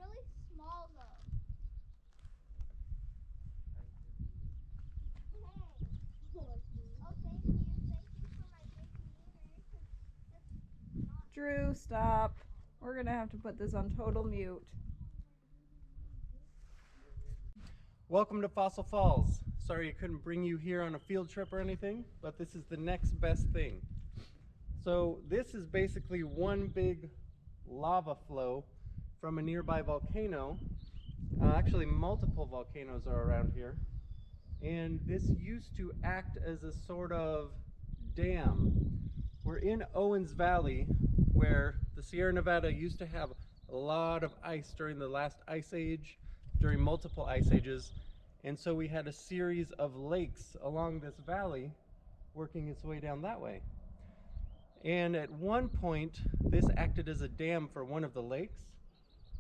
really small though. Hey. Oh, thank you. Thank you for my big wiener. That's not Drew, stop. We're gonna have to put this on total mute. Welcome to Fossil Falls. Sorry I couldn't bring you here on a field trip or anything, but this is the next best thing. So this is basically one big lava flow from a nearby volcano. Actually, multiple volcanoes are around here. And this used to act as a sort of dam. We're in Owens Valley, where the Sierra Nevada used to have a lot of ice during the last ice age, during multiple ice ages. And so we had a series of lakes along this valley working its way down that way. And at one point, this acted as a dam for one of the lakes,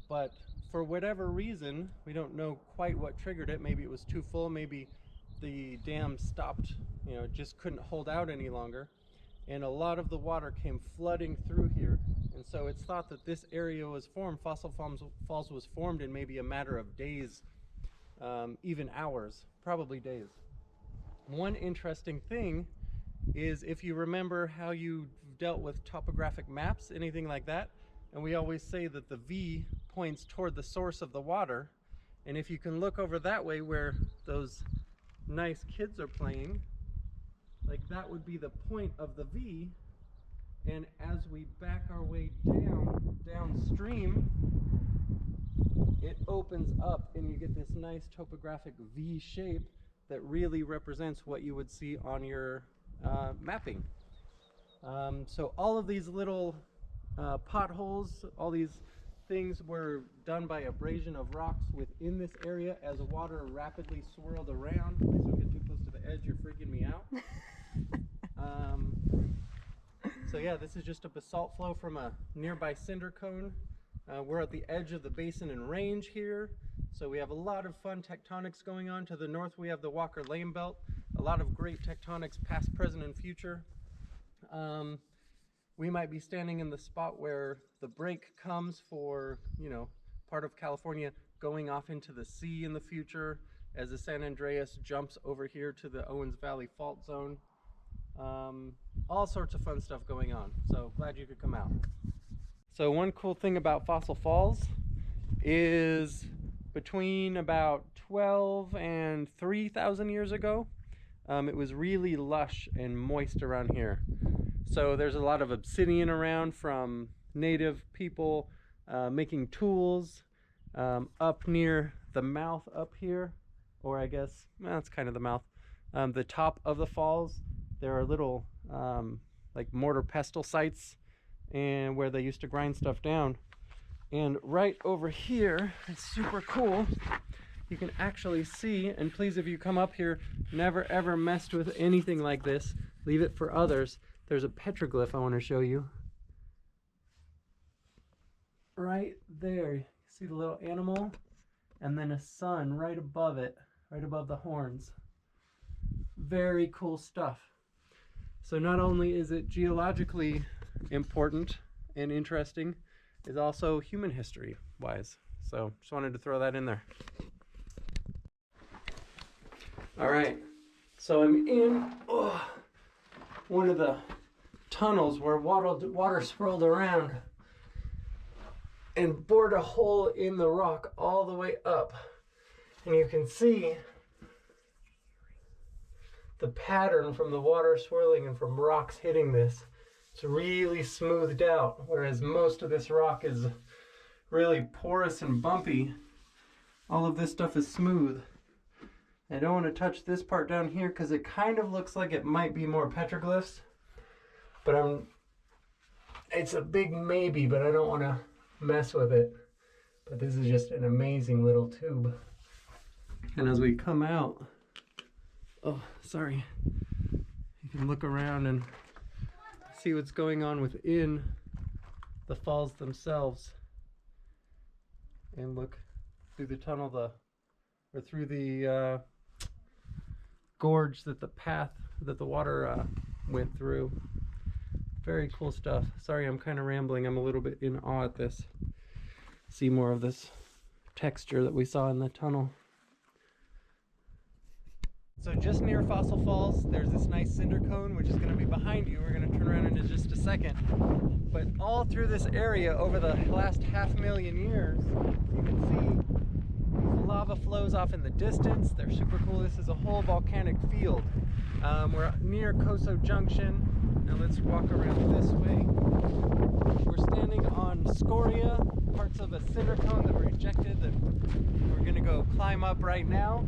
but for whatever reason, we don't know quite what triggered it. Maybe it was too full, maybe the dam stopped, just couldn't hold out any longer. And a lot of the water came flooding through here. And so it's thought that this area was formed, Fossil Falls was formed in maybe a matter of days, even hours, probably days. One interesting thing is, if you remember how you dealt with topographic maps, anything like that, and we always say that the V points toward the source of the water, and if you can look over that way where those nice kids are playing, like that would be the point of the V, and as we back our way downstream, it opens up and you get this nice topographic V shape that really represents what you would see on your mapping. So all of these little potholes, all these things were done by abrasion of rocks within this area as water rapidly swirled around. Please don't get too close to the edge, you're freaking me out. So yeah, this is just a basalt flow from a nearby cinder cone. We're at the edge of the basin and range here, so we have a lot of fun tectonics going on. To the north we have the Walker Lane Belt, a lot of great tectonics past, present, and future. We might be standing in the spot where the break comes for, part of California going off into the sea in the future as the San Andreas jumps over here to the Owens Valley fault zone. All sorts of fun stuff going on, so glad you could come out. So one cool thing about Fossil Falls is between about 12 and 3,000 years ago, it was really lush and moist around here. So there's a lot of obsidian around from native people making tools. Up near the mouth up here, or I guess, well, it's kind of the mouth, the top of the falls, there are little like mortar pestle sites and where they used to grind stuff down. And right over here, it's super cool, you can actually see, and please, if you come up here, never ever messed with anything like this, leave it for others. There's a petroglyph I want to show you. Right there, you see the little animal, and then a sun right above it, right above the horns. Very cool stuff. So not only is it geologically important and interesting, it's also human history wise. So just wanted to throw that in there. All right, so I'm in one of the tunnels where water swirled around and bored a hole in the rock all the way up. And you can see the pattern from the water swirling and from rocks hitting this. It's really smoothed out, whereas most of this rock is really porous and bumpy. All of this stuff is smooth. I don't want to touch this part down here because it kind of looks like it might be more petroglyphs, but it's a big maybe, but I don't want to mess with it. But this is just an amazing little tube. And as we come out, oh, sorry, you can look around and see what's going on within the falls themselves, and look through the tunnel, or through the gorge that the water went through. Very cool stuff. Sorry, I'm kind of rambling. I'm a little bit in awe at this. See more of this texture that we saw in the tunnel. So just near Fossil Falls, there's this nice cinder cone, which is going to be behind you. We're going to turn around in just a second. But all through this area, over the last 500,000 years, you can see these lava flows off in the distance. They're super cool. This is a whole volcanic field. We're near Coso Junction. Now let's walk around this way. We're standing on scoria, parts of a cinder cone that were ejected that we're going to go climb up right now.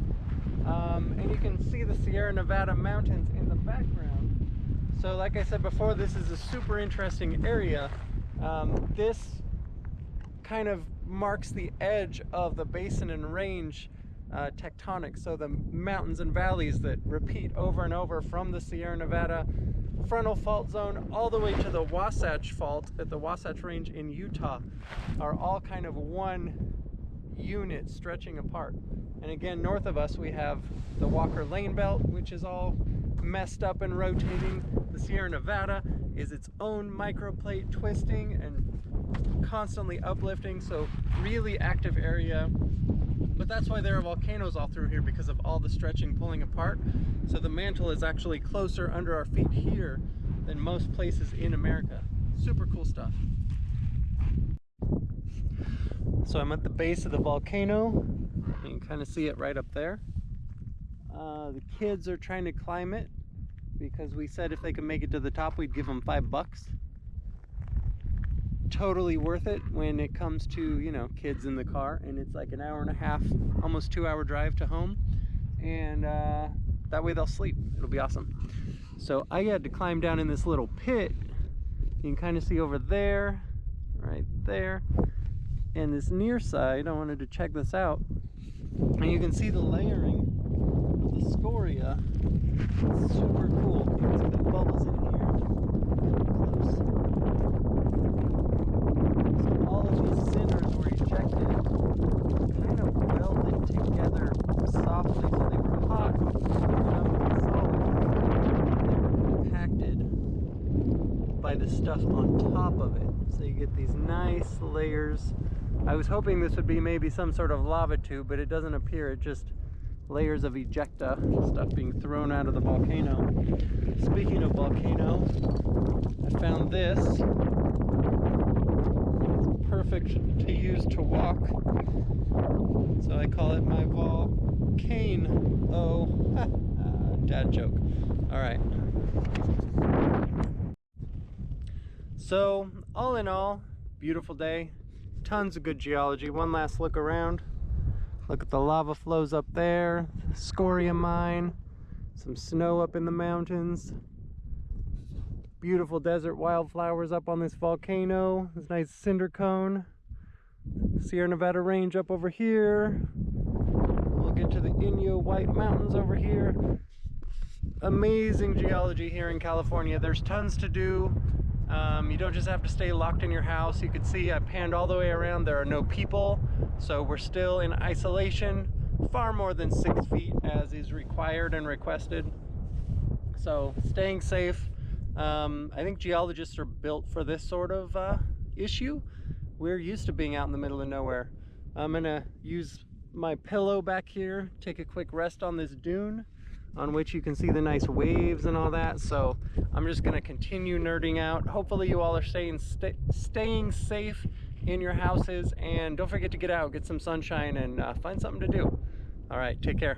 And you can see the Sierra Nevada mountains in the background. So like I said before, this is a super interesting area. This kind of marks the edge of the basin and range tectonics. So the mountains and valleys that repeat over and over from the Sierra Nevada frontal fault zone all the way to the Wasatch Fault at the Wasatch Range in Utah are all kind of one unit stretching apart. And again, north of us we have the Walker Lane Belt, which is all messed up and rotating. The Sierra Nevada is its own microplate twisting and constantly uplifting, so really active area. But that's why there are volcanoes all through here, because of all the stretching pulling apart. So the mantle is actually closer under our feet here than most places in America. Super cool stuff. So I'm at the base of the volcano. You can kind of see it right up there. The kids are trying to climb it because we said if they could make it to the top, we'd give them $5. Totally worth it when it comes to, you know, kids in the car, and it's like an hour and a half, almost 2-hour drive to home, and that way they'll sleep. It'll be awesome. So I had to climb down in this little pit. You can kind of see over there, right there, and this near side. I wanted to check this out, and you can see the layering of the scoria. It's super cool. You can see the bubbles in here. Close. So all of these cinders were ejected, kind of welded together softly, so they were hot enough to be solid, and they were compacted by the stuff on top of it. So you get these nice layers. I was hoping this would be maybe some sort of lava tube, but it doesn't appear. It just layers of ejecta, stuff being thrown out of the volcano. Speaking of volcano, I found this. It's perfect to use to walk. So I call it my volcano. Dad joke. All right. So all in all, beautiful day. Tons of good geology. One last look around. Look at the lava flows up there, scoria mine, some snow up in the mountains, beautiful desert wildflowers up on this volcano, this nice cinder cone, Sierra Nevada range up over here. We'll get to the Inyo White Mountains over here. Amazing geology here in California. There's tons to do. You don't just have to stay locked in your house. You can see I panned all the way around. There are no people, so we're still in isolation, far more than 6 feet as is required and requested. So staying safe. I think geologists are built for this sort of issue. We're used to being out in the middle of nowhere. I'm gonna use my pillow back here, take a quick rest on this dune, on which you can see the nice waves and all that. So I'm just gonna continue nerding out. Hopefully you all are staying safe in your houses, and don't forget to get out, get some sunshine, and find something to do. All right, take care.